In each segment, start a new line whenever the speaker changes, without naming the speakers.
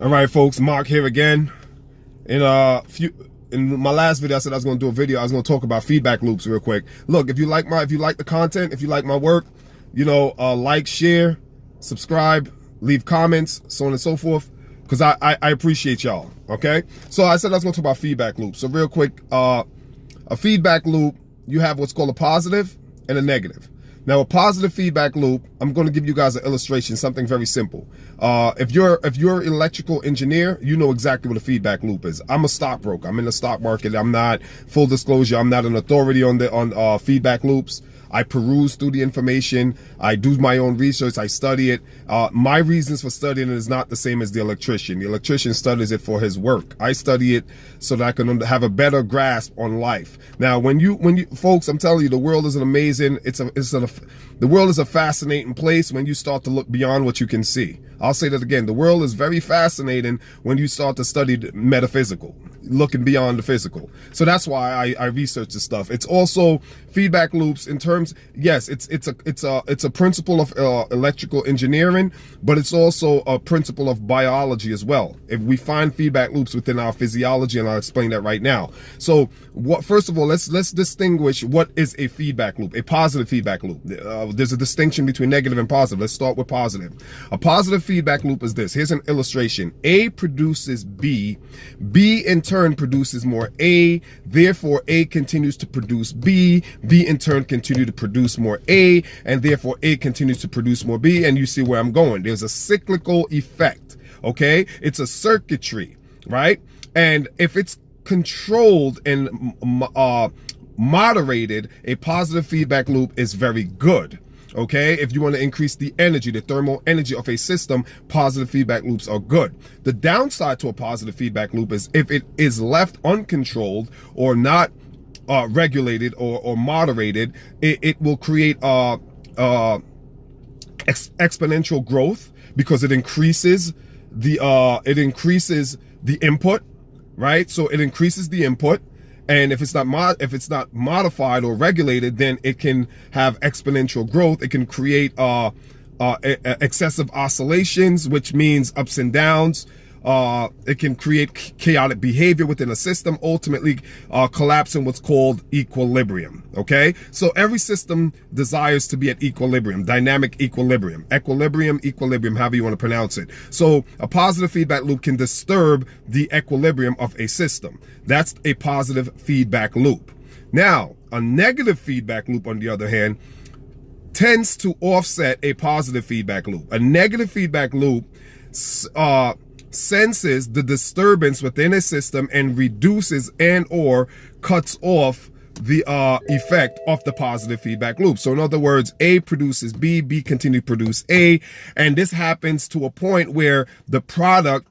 All right, folks, Mark here again. In my last video, I said I was going to do a video. I was going to talk about feedback loops real quick. Look, if you like the content, if you like my work, like, share, subscribe, leave comments, so on and so forth, because I appreciate y'all. Okay, so I said I was going to talk about feedback loops. So real quick, a feedback loop, you have what's called a positive and a negative. Now, a positive feedback loop, I'm going to give you guys an illustration, something very simple. If you're an electrical engineer, you know exactly what a feedback loop is. I'm a stockbroker. I'm in the stock market. I'm not, full disclosure, I'm not an authority on feedback loops. I peruse through the information. I do my own research. I study it. My reasons for studying it is not the same as the electrician. The electrician studies it for his work. I study it so that I can have a better grasp on life. Now, when you folks, I'm telling you, the world is an amazing. The world is a fascinating place when you start to look beyond what you can see. I'll say that again. The world is very fascinating when you start to study the metaphysical, looking beyond the physical. So that's why I research this stuff. It's also feedback loops in terms, yes, it's a principle of electrical engineering, but it's also a principle of biology as well. If we find feedback loops within our physiology, and I'll explain that right now. So first of all, let's distinguish what is a feedback loop, a positive feedback loop. There's a distinction between negative and positive. Let's start with positive. A positive feedback loop is this. Here's an illustration. A produces B. B in turn produces more A. Therefore, A continues to produce B. B in turn continue to produce more A. And therefore, A continues to produce more B. And you see where I'm going. There's a cyclical effect. Okay? It's a circuitry, right? And if it's controlled and moderated, a positive feedback loop is very good. Okay, if you want to increase the energy, the thermal energy of a system, positive feedback loops are good. The downside to a positive feedback loop is if it is left uncontrolled or not regulated or moderated, it will create exponential growth because it increases the input, right? So it increases the input. And if it's not modified or regulated, then it can have exponential growth. It can create excessive oscillations, which means ups and downs. It can create chaotic behavior within a system, ultimately collapsing what's called equilibrium. Okay, so every system desires to be at equilibrium, dynamic equilibrium, equilibrium, however you want to pronounce it. So a positive feedback loop can disturb the equilibrium of a system. That's a positive feedback loop. Now, a negative feedback loop, on the other hand, tends to offset a positive feedback loop. A negative feedback loop senses the disturbance within a system and reduces and or cuts off the effect of the positive feedback loop. So in other words, A produces B, B continue to produce A, and this happens to a point where the product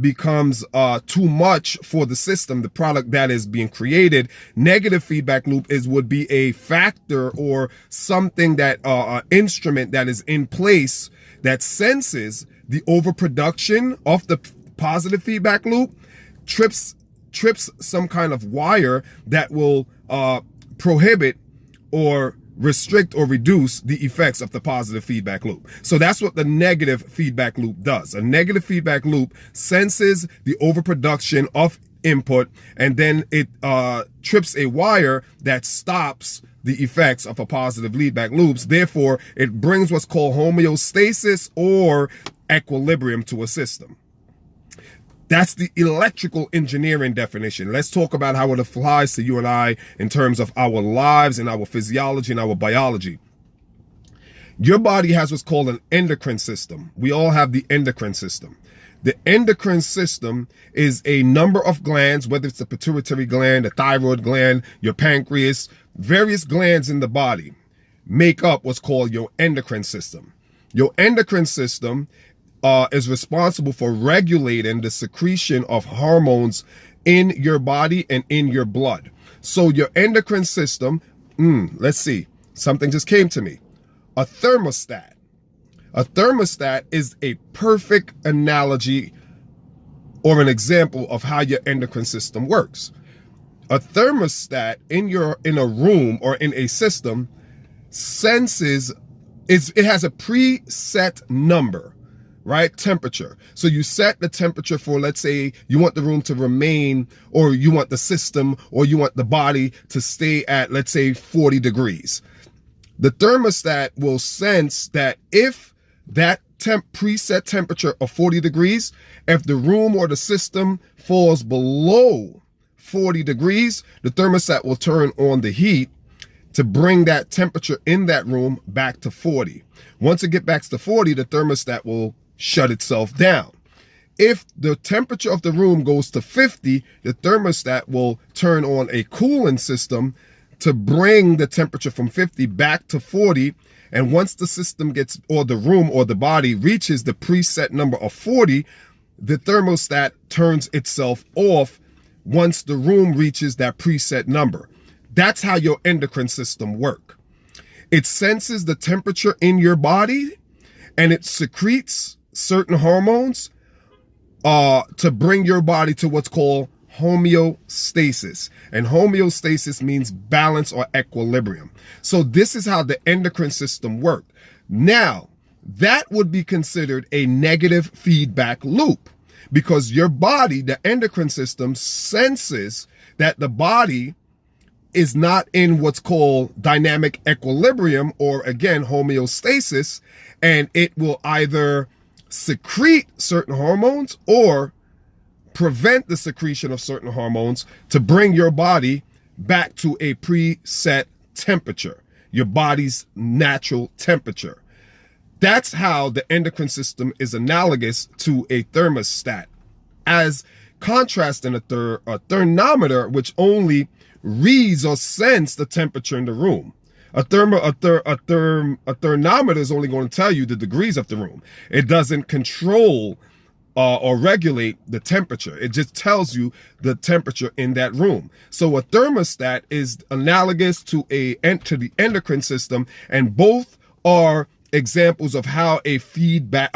becomes too much for the system, the product that is being created. Negative feedback loop would be a factor or something that instrument that is in place that senses the overproduction of the positive feedback loop, trips some kind of wire that will prohibit or restrict or reduce the effects of the positive feedback loop. So that's what the negative feedback loop does. A negative feedback loop senses the overproduction of input, and then it trips a wire that stops the effects of a positive feedback loops. Therefore, it brings what's called homeostasis or equilibrium to a system. That's the electrical engineering definition. Let's talk about how it applies to you and I in terms of our lives and our physiology and our biology. Your body has what's called an endocrine system. We all have the endocrine system. The endocrine system is a number of glands, whether it's the pituitary gland, the thyroid gland, your pancreas, various glands in the body make up what's called your endocrine system. Your endocrine system is responsible for regulating the secretion of hormones in your body and in your blood. So your endocrine system, let's see, something just came to me. A thermostat. A thermostat is a perfect analogy or an example of how your endocrine system works. A thermostat in a room or in a system senses, it has a preset number right? Temperature. So you set the temperature for, let's say you want the room to remain, or you want the system, or you want the body to stay at, let's say, 40 degrees. The thermostat will sense that if that preset temperature of 40 degrees, if the room or the system falls below 40 degrees, the thermostat will turn on the heat to bring that temperature in that room back to 40. Once it gets back to 40, the thermostat will shut itself down. If the temperature of the room goes to 50, the thermostat will turn on a cooling system to bring the temperature from 50 back to 40. And once the system gets, or the room or the body reaches the preset number of 40, the thermostat turns itself off once the room reaches that preset number. That's how your endocrine system works. It senses the temperature in your body and it secretes certain hormones to bring your body to what's called homeostasis. And homeostasis means balance or equilibrium. So this is how the endocrine system works. Now, that would be considered a negative feedback loop because your body, the endocrine system, senses that the body is not in what's called dynamic equilibrium, or again, homeostasis, and it will either secrete certain hormones or prevent the secretion of certain hormones to bring your body back to a preset temperature, your body's natural temperature. That's how the endocrine system is analogous to a thermostat, as contrasting a thermometer, which only reads or sense the temperature in the room. A thermometer is only going to tell you the degrees of the room. It doesn't control or regulate the temperature. It just tells you the temperature in that room. So a thermostat is analogous to the endocrine system, and both are examples of how a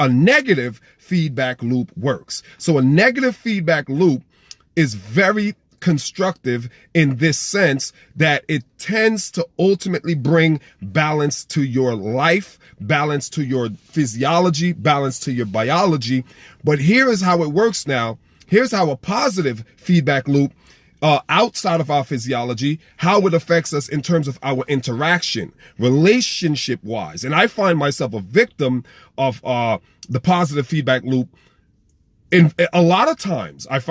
negative feedback loop works. So a negative feedback loop is very constructive in this sense that it tends to ultimately bring balance to your life, balance to your physiology, balance to your biology. But here is how it works now. Here's how a positive feedback loop outside of our physiology, how it affects us in terms of our interaction, relationship wise. And I find myself a victim of the positive feedback loop. In a lot of times, I've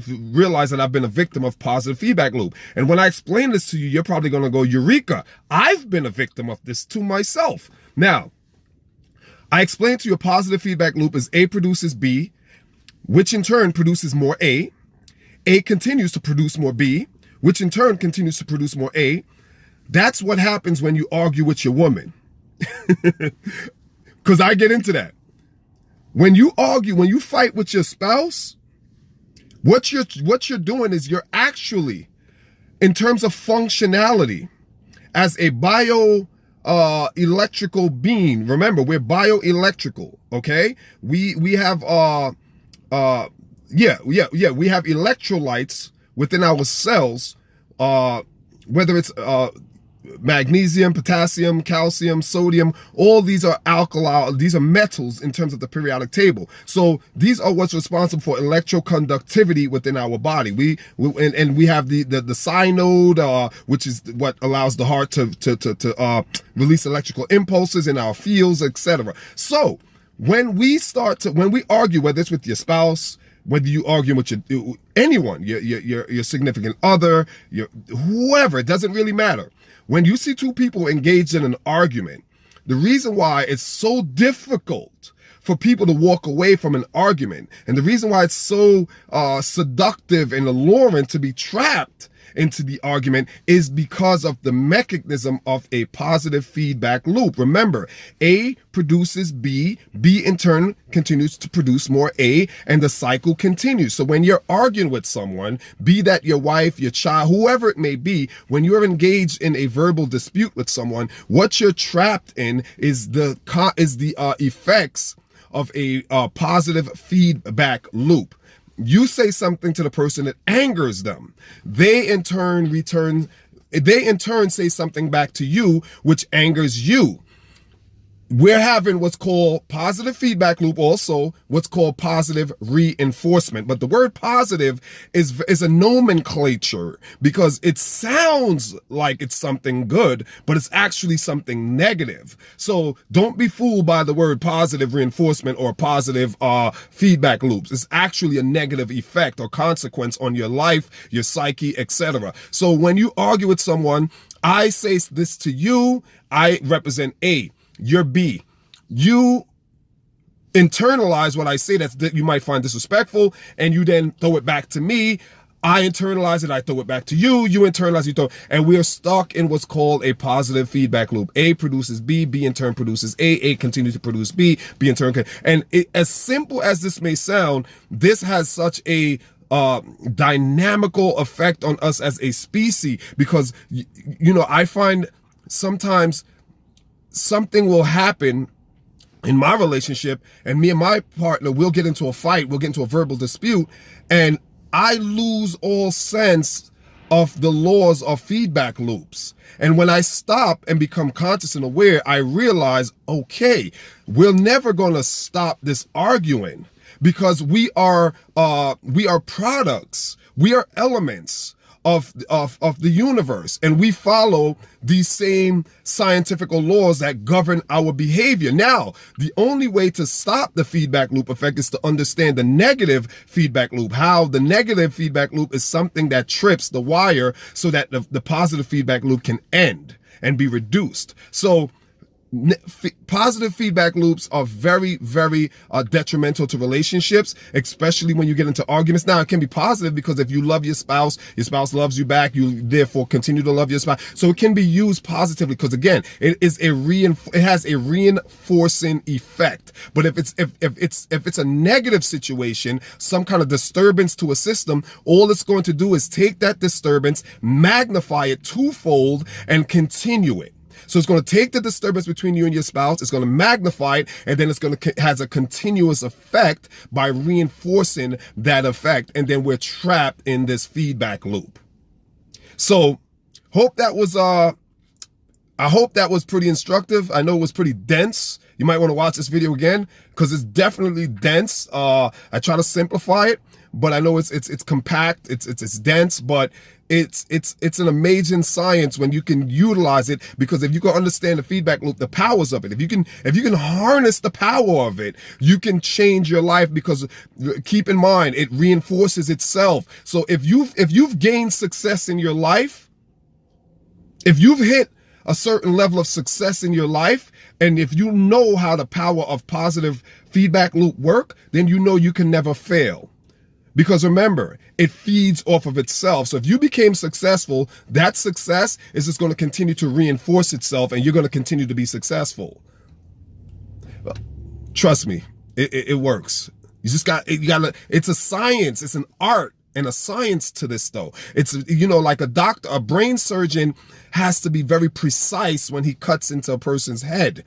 realized that I've been a victim of positive feedback loop. And when I explain this to you, you're probably going to go, Eureka, I've been a victim of this to myself. Now, I explained to you a positive feedback loop is A produces B, which in turn produces more A. A continues to produce more B, which in turn continues to produce more A. That's what happens when you argue with your woman. Because I get into that. When you argue, when you fight with your spouse, what you're doing is you're actually, in terms of functionality, as a electrical being. Remember, we're bioelectrical. Okay, we have we have electrolytes within our cells, whether it's magnesium, potassium, calcium, sodium, all these are these are metals in terms of the periodic table. So these are what's responsible for electroconductivity within our body. We have the synode, which is what allows the heart to release electrical impulses in our fields, etc. So when we argue, whether it's with your spouse, whether you argue with anyone, your significant other, whoever, it doesn't really matter. When you see two people engaged in an argument, the reason why it's so difficult for people to walk away from an argument, and the reason why it's so seductive and alluring to be trapped into the argument is because of the mechanism of a positive feedback loop. Remember, A produces B, B in turn continues to produce more A, and the cycle continues. So when you're arguing with someone, be that your wife, your child, whoever it may be, when you're engaged in a verbal dispute with someone, what you're trapped in is the effects of a positive feedback loop. You say something to the person that angers them. They in turn say something back to you, which angers you. we're having what's called positive feedback loop, also what's called positive reinforcement. But the word positive is a nomenclature because it sounds like it's something good, but it's actually something negative. So don't be fooled by the word positive reinforcement or positive feedback loops. It's actually a negative effect or consequence on your life, your psyche, etc. So when you argue with someone, I say this to you, I represent A. You're B. You internalize what I say that you might find disrespectful, and you then throw it back to me. I internalize it, I throw it back to you, you internalize, you throw, and we are stuck in what's called a positive feedback loop. A produces B, B in turn produces A continues to produce B, B in turn, and as simple as this may sound, this has such a dynamical effect on us as a species, because, you know, I find sometimes something will happen in my relationship, and me and my partner will get into a fight, we'll get into a verbal dispute, and I lose all sense of the laws of feedback loops. And when I stop and become conscious and aware, I realize, okay, we're never going to stop this arguing, because we are products, we are elements of the universe, and we follow these same scientific laws that govern our behavior. Now, the only way to stop the feedback loop effect is to understand the negative feedback loop, how the negative feedback loop is something that trips the wire so that the positive feedback loop can end and be reduced. So positive feedback loops are very, very detrimental to relationships, especially when you get into arguments. Now, it can be positive because if you love your spouse loves you back, you therefore continue to love your spouse. So it can be used positively because, again, it has a reinforcing effect. But if it's a negative situation, some kind of disturbance to a system, all it's going to do is take that disturbance, magnify it twofold, and continue it. So it's going to take the disturbance between you and your spouse, it's going to magnify it, and then it's going to has a continuous effect by reinforcing that effect, and then we're trapped in this feedback loop. So hope that was I hope that was pretty instructive. I know it was pretty dense. You might want to watch this video again because it's definitely dense. I try to simplify it, but I know it's compact, it's dense, but it's an amazing science when you can utilize it, because if you can understand the feedback loop, the powers of it, if you can harness the power of it, you can change your life, because keep in mind, it reinforces itself. So if you've gained success in your life, if you've hit a certain level of success in your life, and if you know how the power of positive feedback loop work, then you know you can never fail. Because remember, it feeds off of itself. So if you became successful, that success is just going to continue to reinforce itself, and you're going to continue to be successful. Trust me, it works. It's a science, it's an art and a science to this though. It's, you know, like a brain surgeon has to be very precise when he cuts into a person's head,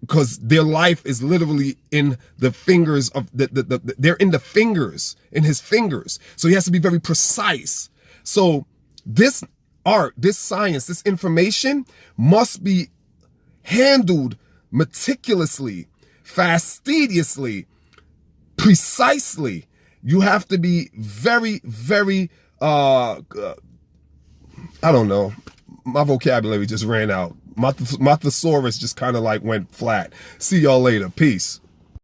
because their life is literally in the fingers of they're in the fingers, in his fingers. So he has to be very precise. So this art, this science, this information must be handled meticulously, fastidiously, precisely. You have to be very, very, I don't know. My vocabulary just ran out. My thesaurus just kind of like went flat. See y'all later. Peace.